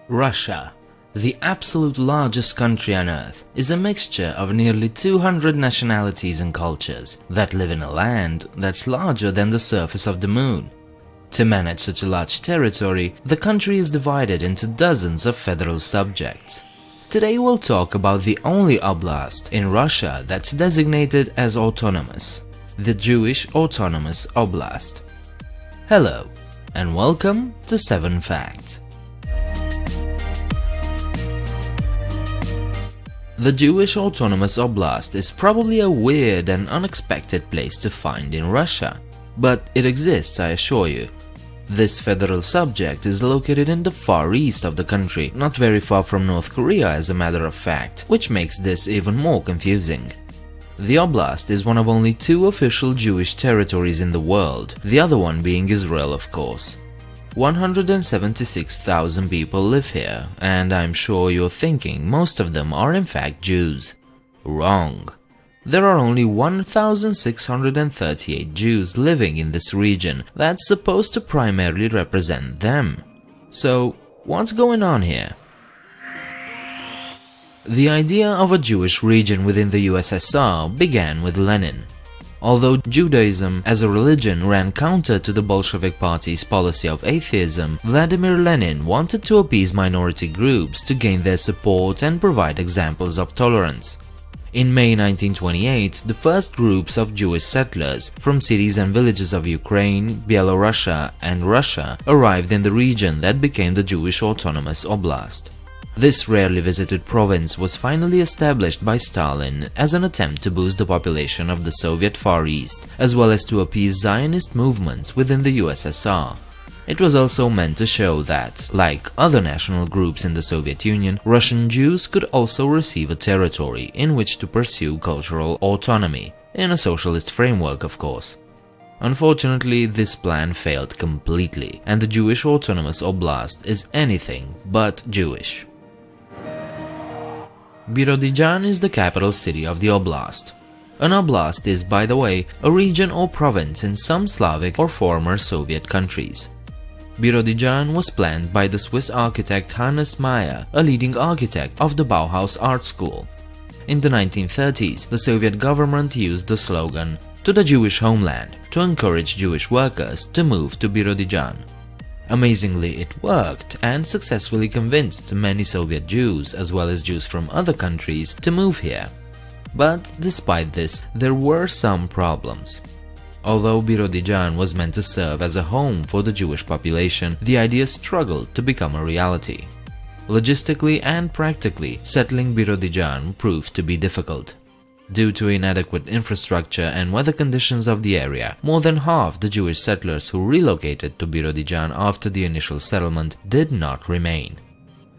Russia, the absolute largest country on Earth, is a mixture of nearly 200 nationalities and cultures that live in a land that's larger than the surface of the moon. To manage such a large territory, the country is divided into dozens of federal subjects. Today we'll talk about the only oblast in Russia that's designated as autonomous, the Jewish Autonomous Oblast. Hello, and welcome to 7 Facts. The Jewish Autonomous Oblast is probably a weird and unexpected place to find in Russia, but it exists, I assure you. This federal subject is located in the far east of the country, not very far from North Korea as a matter of fact, which makes this even more confusing. The Oblast is one of only 2 official Jewish territories in the world, the other one being Israel, of course. 176,000 people live here, and I'm sure you're thinking most of them are in fact Jews. Wrong. There are only 1,638 Jews living in this region that's supposed to primarily represent them. So, what's going on here? The idea of a Jewish region within the USSR began with Lenin. Although Judaism as a religion ran counter to the Bolshevik Party's policy of atheism, Vladimir Lenin wanted to appease minority groups to gain their support and provide examples of tolerance. In May 1928, the first groups of Jewish settlers from cities and villages of Ukraine, Belarus, and Russia arrived in the region that became the Jewish Autonomous Oblast. This rarely visited province was finally established by Stalin as an attempt to boost the population of the Soviet Far East, as well as to appease Zionist movements within the USSR. It was also meant to show that, like other national groups in the Soviet Union, Russian Jews could also receive a territory in which to pursue cultural autonomy, in a socialist framework, of course. Unfortunately, this plan failed completely, and the Jewish Autonomous Oblast is anything but Jewish. Birobidzhan is the capital city of the oblast. An oblast is, by the way, a region or province in some Slavic or former Soviet countries. Birobidzhan was planned by the Swiss architect Hannes Meyer, a leading architect of the Bauhaus art school. In the 1930s, the Soviet government used the slogan, "To the Jewish homeland," to encourage Jewish workers to move to Birobidzhan. Amazingly, it worked and successfully convinced many Soviet Jews, as well as Jews from other countries, to move here. But despite this, there were some problems. Although Birobidzhan was meant to serve as a home for the Jewish population, the idea struggled to become a reality. Logistically and practically, settling Birobidzhan proved to be difficult. Due to inadequate infrastructure and weather conditions of the area, more than half the Jewish settlers who relocated to Birobidzhan after the initial settlement did not remain.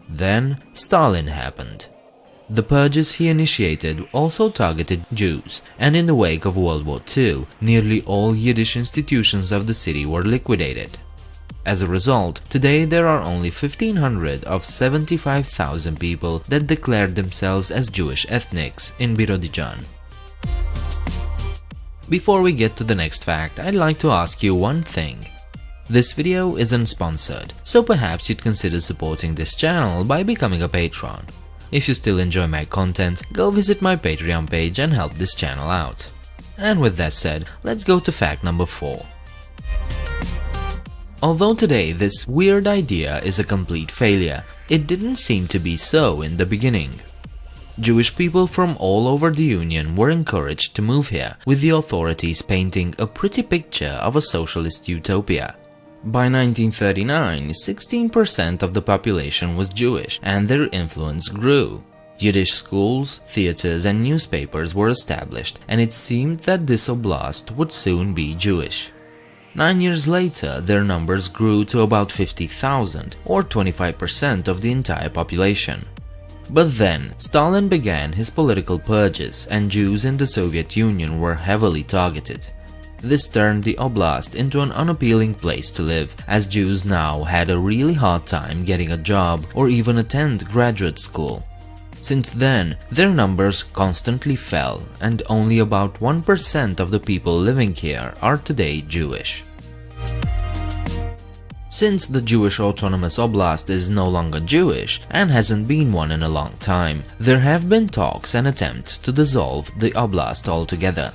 Then Stalin happened. The purges he initiated also targeted Jews, and in the wake of World War II, nearly all Yiddish institutions of the city were liquidated. As a result, today there are only 1,500 of 75,000 people that declared themselves as Jewish ethnics in Birobidzhan. Before we get to the next fact, I'd like to ask you one thing. This video isn't sponsored, so perhaps you'd consider supporting this channel by becoming a patron. If you still enjoy my content, go visit my Patreon page and help this channel out. And with that said, let's go to fact number 4. Although today this weird idea is a complete failure, it didn't seem to be so in the beginning. Jewish people from all over the Union were encouraged to move here, with the authorities painting a pretty picture of a socialist utopia. By 1939, 16% of the population was Jewish, and their influence grew. Yiddish schools, theaters, and newspapers were established, and it seemed that this oblast would soon be Jewish. 9 years later, their numbers grew to about 50,000, or 25% of the entire population. But then, Stalin began his political purges, and Jews in the Soviet Union were heavily targeted. This turned the oblast into an unappealing place to live, as Jews now had a really hard time getting a job or even attend graduate school. Since then, their numbers constantly fell, and only about 1% of the people living here are today Jewish. Since the Jewish Autonomous Oblast is no longer Jewish and hasn't been one in a long time, there have been talks and attempts to dissolve the oblast altogether.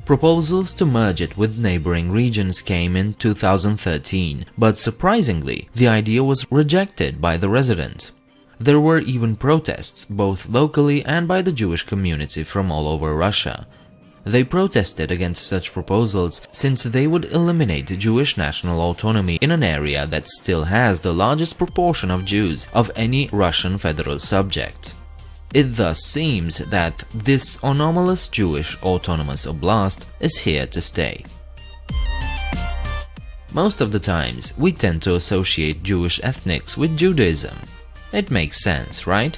Proposals to merge it with neighboring regions came in 2013, but surprisingly, the idea was rejected by the residents. There were even protests, both locally and by the Jewish community from all over Russia. They protested against such proposals since they would eliminate Jewish national autonomy in an area that still has the largest proportion of Jews of any Russian federal subject. It thus seems that this anomalous Jewish autonomous oblast is here to stay. Most of the times, we tend to associate Jewish ethnics with Judaism. It makes sense, right?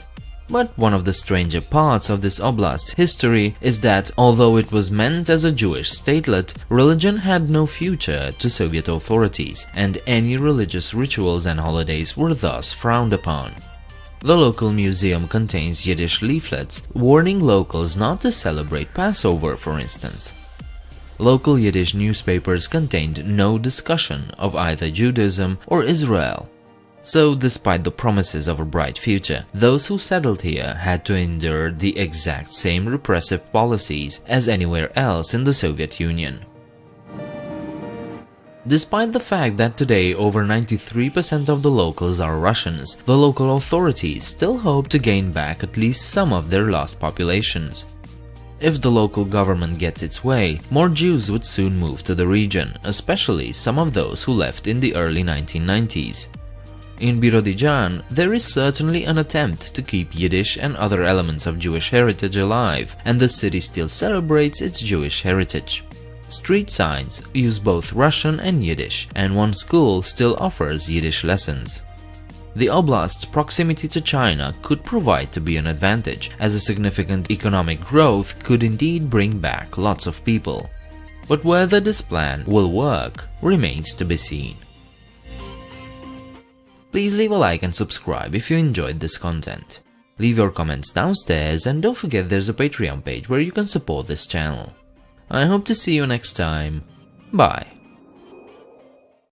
But one of the stranger parts of this oblast's history is that although it was meant as a Jewish statelet, religion had no future to Soviet authorities, and any religious rituals and holidays were thus frowned upon. The local museum contains Yiddish leaflets warning locals not to celebrate Passover, for instance. Local Yiddish newspapers contained no discussion of either Judaism or Israel. So, despite the promises of a bright future, those who settled here had to endure the exact same repressive policies as anywhere else in the Soviet Union. Despite the fact that today over 93% of the locals are Russians, the local authorities still hope to gain back at least some of their lost populations. If the local government gets its way, more Jews would soon move to the region, especially some of those who left in the early 1990s. In Birobidzhan, there is certainly an attempt to keep Yiddish and other elements of Jewish heritage alive, and the city still celebrates its Jewish heritage. Street signs use both Russian and Yiddish, and one school still offers Yiddish lessons. The oblast's proximity to China could provide to be an advantage, as a significant economic growth could indeed bring back lots of people. But whether this plan will work remains to be seen. Please leave a like and subscribe if you enjoyed this content. Leave your comments downstairs, and don't forget there's a Patreon page where you can support this channel. I hope to see you next time. Bye.